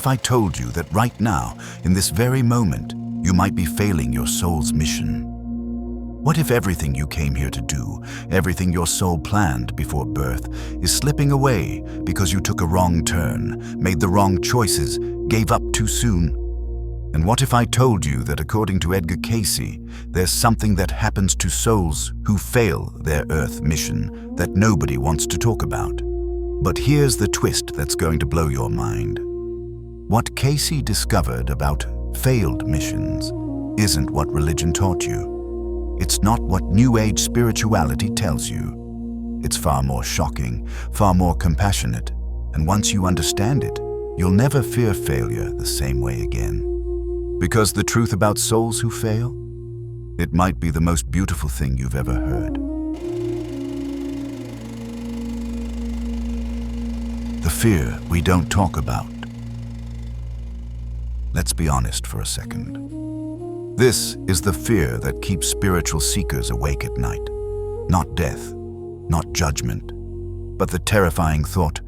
if I told you that right now, in this very moment, you might be failing your soul's mission? What if everything you came here to do, everything your soul planned before birth, is slipping away because you took a wrong turn, made the wrong choices, gave up too soon? And what if I told you that according to Edgar Cayce, there's something that happens to souls who fail their Earth mission that nobody wants to talk about? But here's the twist that's going to blow your mind. What Cayce discovered about failed missions isn't what religion taught you. It's not what New Age spirituality tells you. It's far more shocking, far more compassionate, and once you understand it, you'll never fear failure the same way again. Because the truth about souls who fail, it might be the most beautiful thing you've ever heard. The fear we don't talk about. Let's be honest for a second. This is the fear that keeps spiritual seekers awake at night. Not death, not judgment, but the terrifying thought,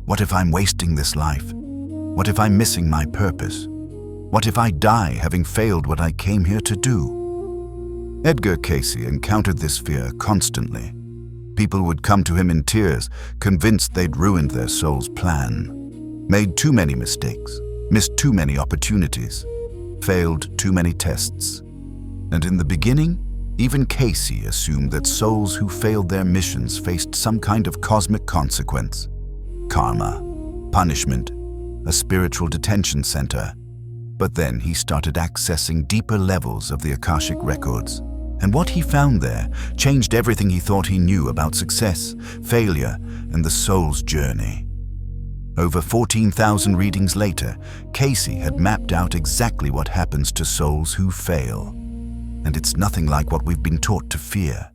what if I'm wasting this life? What if I'm missing my purpose? What if I die having failed what I came here to do? Edgar Cayce encountered this fear constantly. People would come to him in tears, convinced they'd ruined their soul's plan, made too many mistakes, missed too many opportunities, failed too many tests. And in the beginning, even Cayce assumed that souls who failed their missions faced some kind of cosmic consequence, karma, punishment, a spiritual detention center. But then he started accessing deeper levels of the Akashic records. And what he found there changed everything he thought he knew about success, failure, and the soul's journey. Over 14,000 readings later, Cayce had mapped out exactly what happens to souls who fail. And it's nothing like what we've been taught to fear.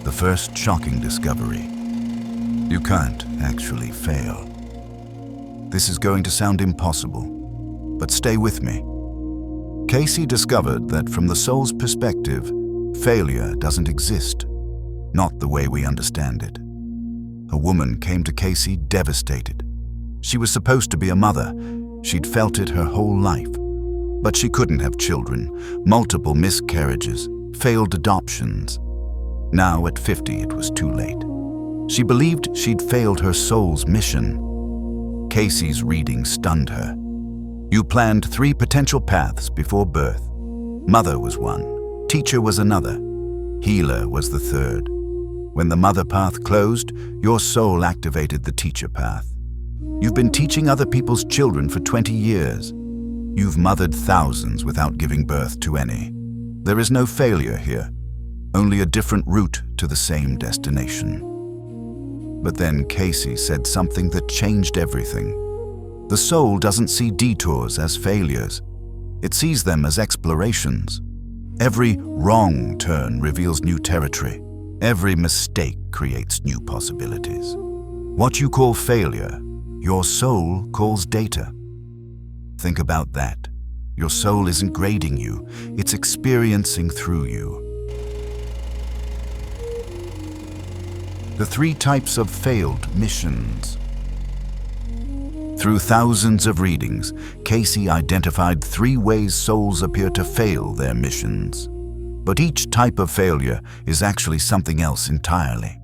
The first shocking discovery: you can't actually fail. This is going to sound impossible, but stay with me. Cayce discovered that from the soul's perspective, failure doesn't exist, not the way we understand it. A woman came to Cayce devastated. She was supposed to be a mother. She'd felt it her whole life. But she couldn't have children, multiple miscarriages, failed adoptions. Now at 50, it was too late. She believed she'd failed her soul's mission. Cayce's reading stunned her. You planned 3 potential paths before birth. Mother was one, teacher was another, healer was the third. When the mother path closed, your soul activated the teacher path. You've been teaching other people's children for 20 years. You've mothered thousands without giving birth to any. There is no failure here, only a different route to the same destination. But then Cayce said something that changed everything. The soul doesn't see detours as failures. It sees them as explorations. Every wrong turn reveals new territory. Every mistake creates new possibilities. What you call failure, your soul calls data. Think about that. Your soul isn't grading you, it's experiencing through you. The 3 types of failed missions. Through thousands of readings, Cayce identified 3 ways souls appear to fail their missions. But each type of failure is actually something else entirely.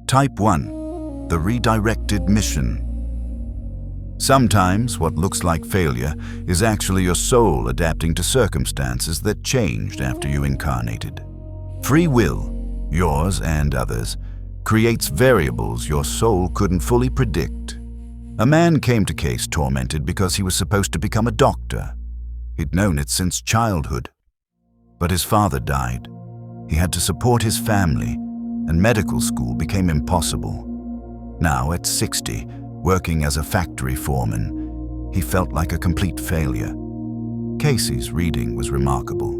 Type 1, the redirected mission. Sometimes what looks like failure is actually your soul adapting to circumstances that changed after you incarnated. Free will, yours and others, creates variables your soul couldn't fully predict. A man came to Cayce tormented because he was supposed to become a doctor. He'd known it since childhood. But his father died. He had to support his family, and medical school became impossible. Now, at 60, working as a factory foreman, he felt like a complete failure. Cayce's reading was remarkable.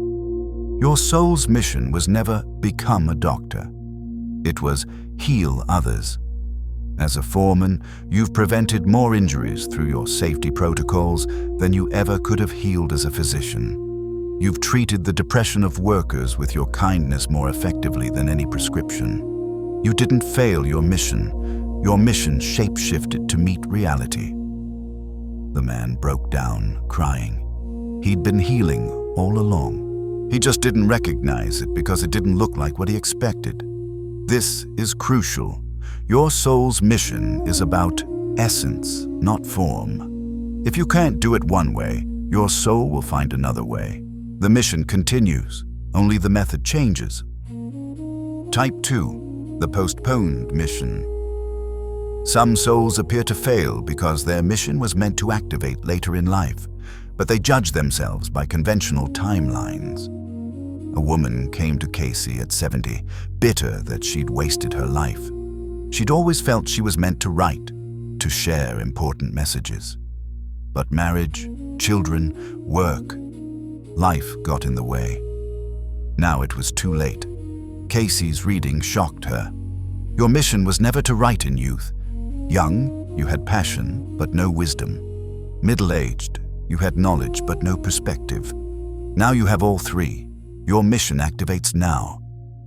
Your soul's mission was never become a doctor. It was heal others. As a foreman, you've prevented more injuries through your safety protocols than you ever could have healed as a physician. You've treated the depression of workers with your kindness more effectively than any prescription. You didn't fail your mission. your mission shape-shifted to meet reality. The man broke down, crying. He'd been healing all along. He just didn't recognize it because it didn't look like what he expected. This is crucial. Your soul's mission is about essence, not form. If you can't do it one way, your soul will find another way. The mission continues, only the method changes. Type 2, the postponed mission. Some souls appear to fail because their mission was meant to activate later in life, but they judge themselves by conventional timelines. A woman came to Cayce at 70, bitter that she'd wasted her life. She'd always felt she was meant to write, to share important messages. But marriage, children, work, life got in the way. Now it was too late. Cayce's reading shocked her. Your mission was never to write in youth. Young, you had passion, but no wisdom. Middle-aged, you had knowledge, but no perspective. Now you have all three. Your mission activates now.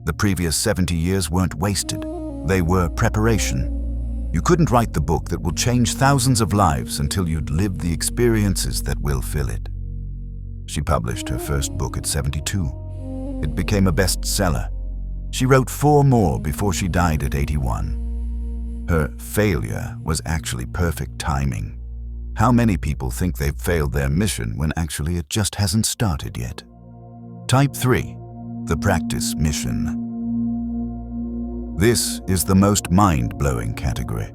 The previous 70 years weren't wasted. They were preparation. You couldn't write the book that will change thousands of lives until you'd lived the experiences that will fill it. She published her first book at 72. It became a bestseller. She wrote 4 more before she died at 81. Her failure was actually perfect timing. How many people think they've failed their mission when actually it just hasn't started yet? Type 3, the practice mission. This is the most mind-blowing category.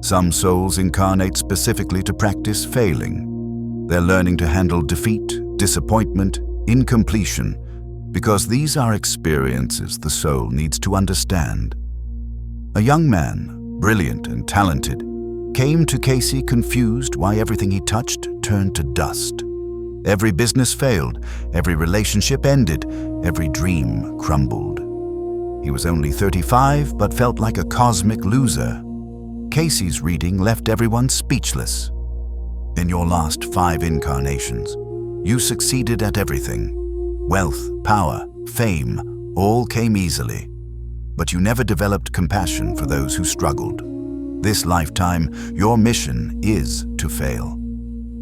Some souls incarnate specifically to practice failing. They're learning to handle defeat, disappointment, incompletion, because these are experiences the soul needs to understand. A young man, brilliant and talented, came to Cayce confused why everything he touched turned to dust. Every business failed, every relationship ended, every dream crumbled. He was only 35 but felt like a cosmic loser. Cayce's reading left everyone speechless. In your last 5 incarnations, you succeeded at everything. Wealth, power, fame, all came easily. But you never developed compassion for those who struggled. This lifetime, your mission is to fail.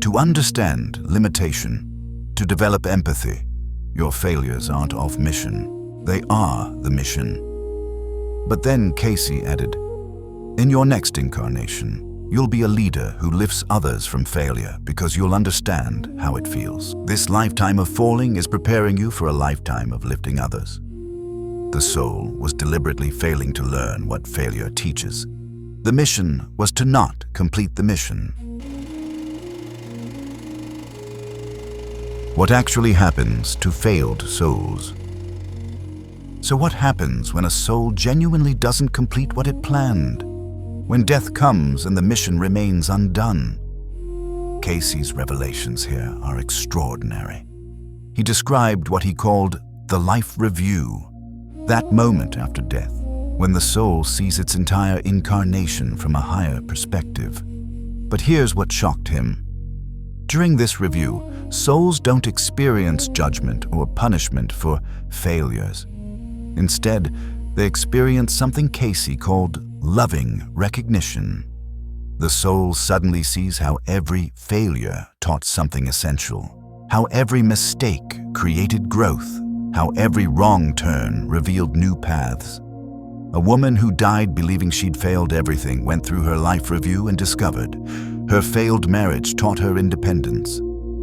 To understand limitation, to develop empathy. Your failures aren't off mission. They are the mission. But then Cayce added, in your next incarnation, you'll be a leader who lifts others from failure because you'll understand how it feels. This lifetime of falling is preparing you for a lifetime of lifting others. The soul was deliberately failing to learn what failure teaches. The mission was to not complete the mission. What actually happens to failed souls? So what happens when a soul genuinely doesn't complete what it planned? When death comes and the mission remains undone? Cayce's revelations here are extraordinary. He described what he called the life review, that moment after death, when the soul sees its entire incarnation from a higher perspective. But here's what shocked him. During this review, souls don't experience judgment or punishment for failures. Instead, they experience something Cayce called loving recognition. The soul suddenly sees how every failure taught something essential, how every mistake created growth, how every wrong turn revealed new paths. A woman who died believing she'd failed everything went through her life review and discovered her failed marriage taught her independence.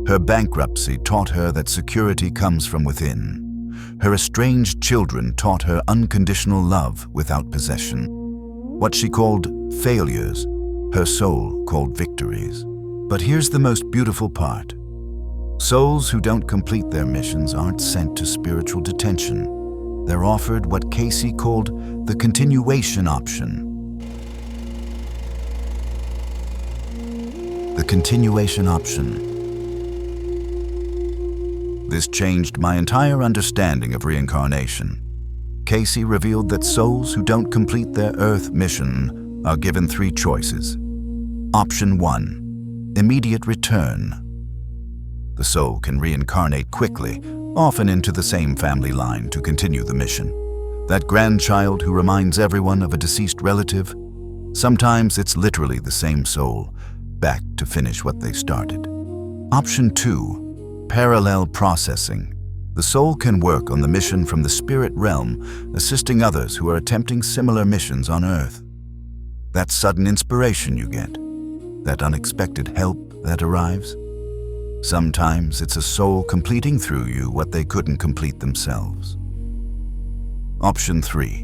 Her bankruptcy taught her that security comes from within. Her estranged children taught her unconditional love without possession. What she called failures, her soul called victories. But here's the most beautiful part. Souls who don't complete their missions aren't sent to spiritual detention. They're offered what Cayce called the continuation option. The continuation option. This changed my entire understanding of reincarnation. Cayce revealed that souls who don't complete their Earth mission are given 3 choices. Option 1, immediate return. The soul can reincarnate quickly, often into the same family line to continue the mission. That grandchild who reminds everyone of a deceased relative, Sometimes it's literally the same soul, back to finish what they started. Option 2, parallel processing. The soul can work on the mission from the spirit realm, assisting others who are attempting similar missions on Earth. That sudden inspiration you get, that unexpected help that arrives. Sometimes it's a soul completing through you what they couldn't complete themselves. Option 3,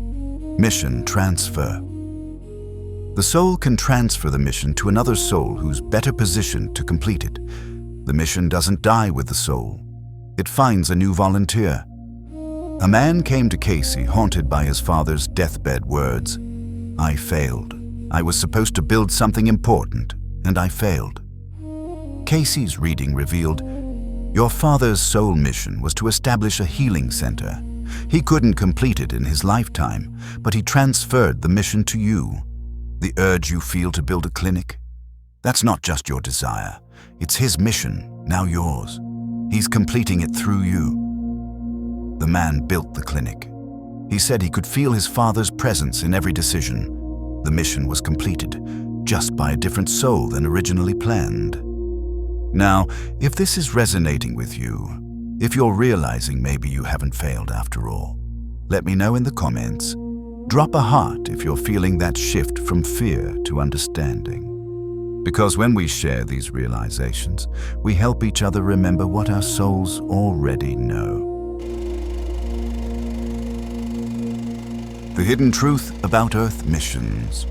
mission transfer. The soul can transfer the mission to another soul who's better positioned to complete it. The mission doesn't die with the soul. It finds a new volunteer. A man came to Cayce haunted by his father's deathbed words. "I failed. I was supposed to build something important, and I failed." Cayce's reading revealed, your father's soul mission was to establish a healing center. He couldn't complete it in his lifetime, but he transferred the mission to you. The urge you feel to build a clinic? That's not just your desire. It's his mission, now yours. He's completing it through you. The man built the clinic. He said he could feel his father's presence in every decision. The mission was completed, just by a different soul than originally planned. Now, if this is resonating with you, if you're realizing maybe you haven't failed after all, let me know in the comments. Drop a heart if you're feeling that shift from fear to understanding. Because when we share these realizations, we help each other remember what our souls already know. The hidden truth about Earth missions.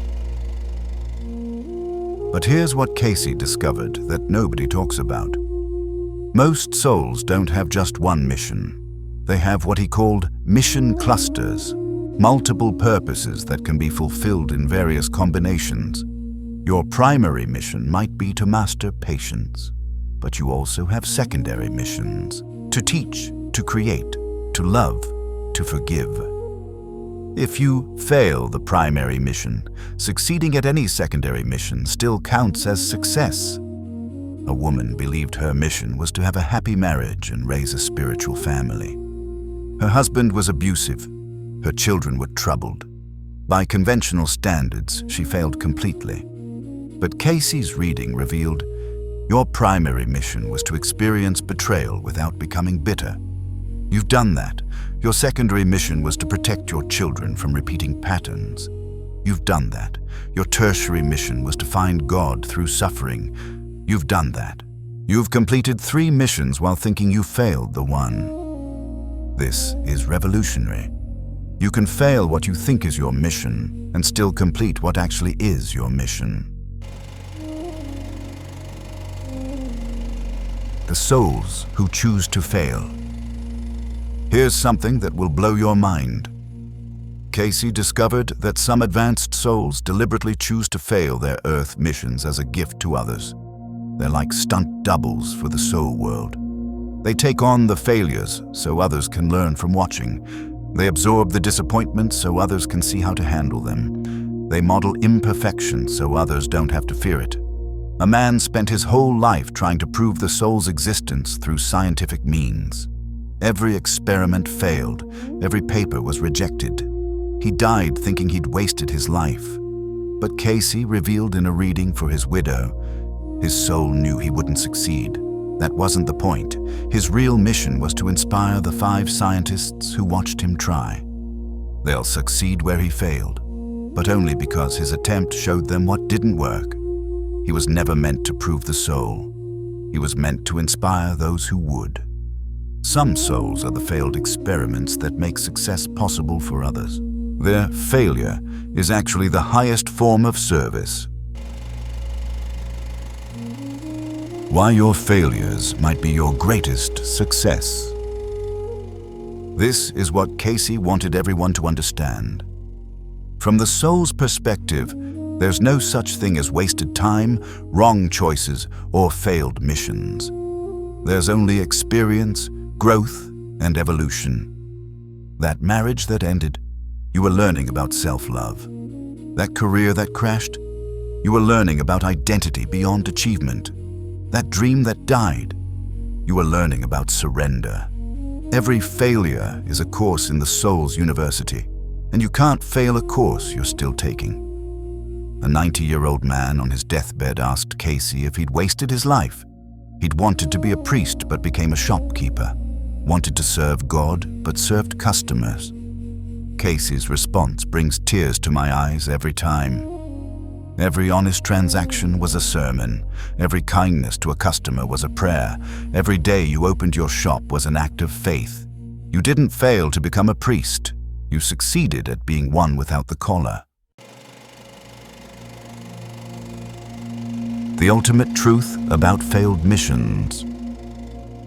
But here's what Cayce discovered that nobody talks about. Most souls don't have just one mission. They have what he called mission clusters, multiple purposes that can be fulfilled in various combinations. Your primary mission might be to master patience, but you also have secondary missions: to teach, to create, to love, to forgive. If you fail the primary mission, succeeding at any secondary mission still counts as success. A woman believed her mission was to have a happy marriage and raise a spiritual family. Her husband was abusive. Her children were troubled. By conventional standards, she failed completely. But Cayce's reading revealed your primary mission was to experience betrayal without becoming bitter. You've done that. Your secondary mission was to protect your children from repeating patterns. You've done that. Your tertiary mission was to find God through suffering. You've done that. You've completed 3 missions while thinking you failed the one. This is revolutionary. You can fail what you think is your mission and still complete what actually is your mission. The souls who choose to fail. Here's something that will blow your mind. Cayce discovered that some advanced souls deliberately choose to fail their Earth missions as a gift to others. They're like stunt doubles for the soul world. They take on the failures so others can learn from watching. They absorb the disappointments so others can see how to handle them. They model imperfection so others don't have to fear it. A man spent his whole life trying to prove the soul's existence through scientific means. Every experiment failed. Every paper was rejected. He died thinking he'd wasted his life. But Cayce revealed in a reading for his widow, his soul knew he wouldn't succeed. That wasn't the point. His real mission was to inspire the 5 scientists who watched him try. They'll succeed where he failed, but only because his attempt showed them what didn't work. He was never meant to prove the soul. He was meant to inspire those who would. Some souls are the failed experiments that make success possible for others. Their failure is actually the highest form of service. Why your failures might be your greatest success. This is what Cayce wanted everyone to understand. From the soul's perspective, there's no such thing as wasted time, wrong choices, or failed missions. There's only experience, growth, and evolution. That marriage that ended, you were learning about self-love. That career that crashed, you were learning about identity beyond achievement. That dream that died, you were learning about surrender. Every failure is a course in the soul's university, and you can't fail a course you're still taking. A 90-year-old man on his deathbed asked Cayce if he'd wasted his life. He'd wanted to be a priest but became a shopkeeper, wanted to serve God but served customers. Cayce's response brings tears to my eyes every time. Every honest transaction was a sermon. Every kindness to a customer was a prayer. Every day you opened your shop was an act of faith. You didn't fail to become a priest. You succeeded at being one without the collar. The ultimate truth about failed missions.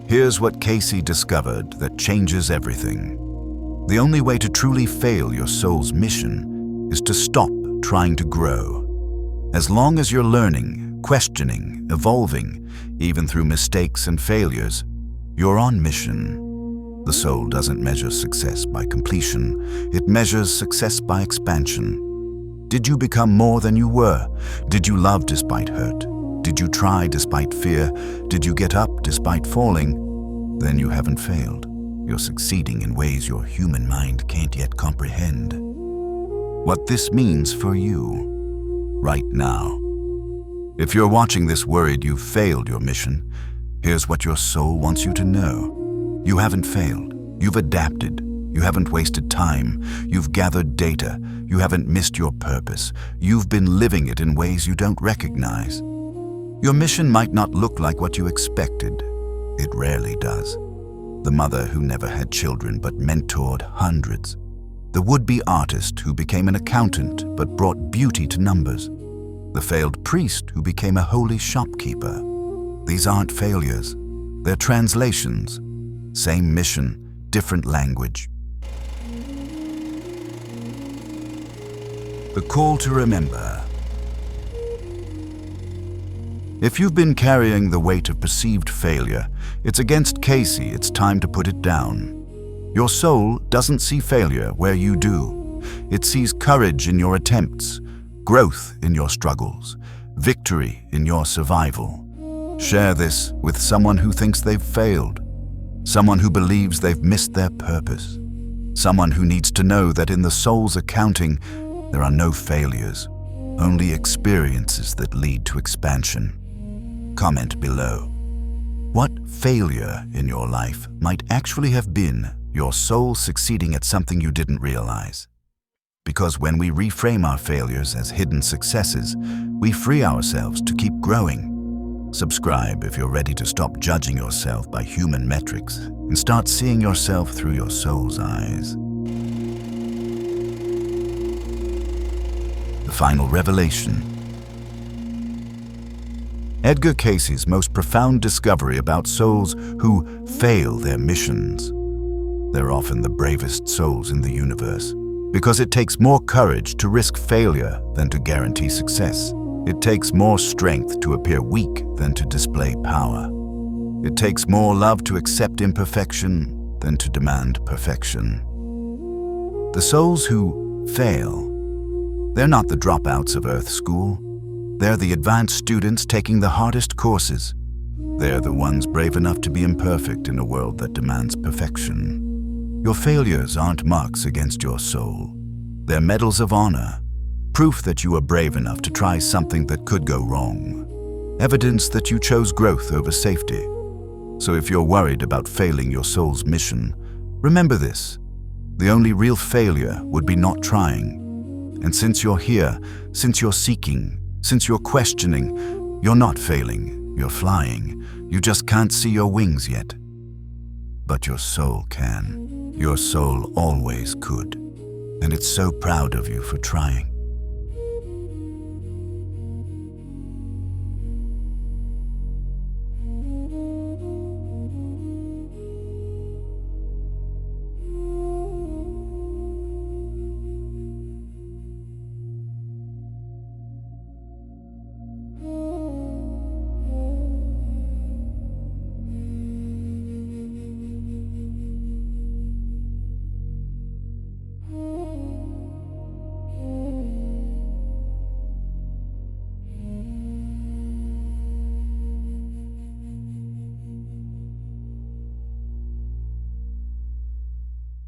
Here's what Cayce discovered that changes everything. The only way to truly fail your soul's mission is to stop trying to grow. As long as you're learning, questioning, evolving, even through mistakes and failures, you're on mission. The soul doesn't measure success by completion. It measures success by expansion. Did you become more than you were? Did you love despite hurt? Did you try despite fear? Did you get up despite falling? Then you haven't failed. You're succeeding in ways your human mind can't yet comprehend. What this means for you right now. If you're watching this worried you've failed your mission, here's what your soul wants you to know. You haven't failed. You've adapted. You haven't wasted time. You've gathered data. You haven't missed your purpose. You've been living it in ways you don't recognize. Your mission might not look like what you expected. It rarely does. The mother who never had children but mentored hundreds. The would-be artist who became an accountant but brought beauty to numbers. The failed priest who became a holy shopkeeper. These aren't failures. They're translations. Same mission, different language. The call to remember. If you've been carrying the weight of perceived failure, it's against Cayce, it's time to put it down. Your soul doesn't see failure where you do. It sees courage in your attempts, growth in your struggles, victory in your survival. Share this with someone who thinks they've failed, someone who believes they've missed their purpose, someone who needs to know that in the soul's accounting, there are no failures, only experiences that lead to expansion. Comment below. What failure in your life might actually have been your soul succeeding at something you didn't realize? Because when we reframe our failures as hidden successes, we free ourselves to keep growing. Subscribe if you're ready to stop judging yourself by human metrics and start seeing yourself through your soul's eyes. The final revelation. Edgar Cayce's most profound discovery about souls who fail their missions. They're often the bravest souls in the universe, because it takes more courage to risk failure than to guarantee success. It takes more strength to appear weak than to display power. It takes more love to accept imperfection than to demand perfection. The souls who fail, they're not the dropouts of Earth School. They're the advanced students taking the hardest courses. They're the ones brave enough to be imperfect in a world that demands perfection. Your failures aren't marks against your soul. They're medals of honor, proof that you are brave enough to try something that could go wrong, evidence that you chose growth over safety. So if you're worried about failing your soul's mission, remember this: the only real failure would be not trying. And since you're here, since you're seeking, since you're questioning, you're not failing, you're flying. You just can't see your wings yet. But your soul can. Your soul always could. And it's so proud of you for trying.